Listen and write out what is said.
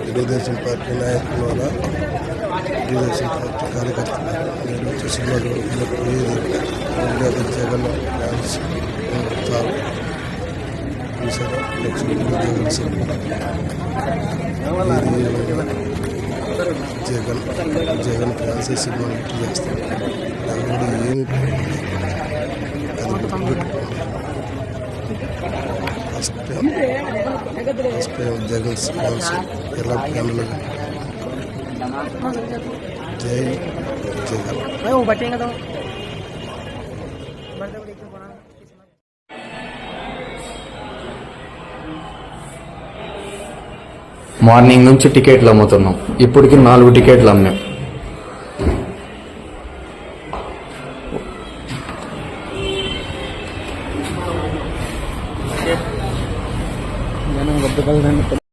Telugu Desam party నాయకుల వల్ల Telugu Desam party కార్యకర్తలు నేను వచ్చే సినిమాలు జగన్ డ్యాన్స్ చాలా చూసారా next Jagan cinema Jagan fancy cinema hit చేస్తాను దాని ఏమి అది గుర్తుపెట్టుకోండి. ఫస్ట్ టైం జగన్ ఫ్యాన్స్ ఎలా ఫ్యాన్లు జై జగన్. మార్నింగ్ నుంచి టికెట్లు అమ్ముతున్నాం. ఇప్పటికి 4 టికెట్లు అమ్మాం.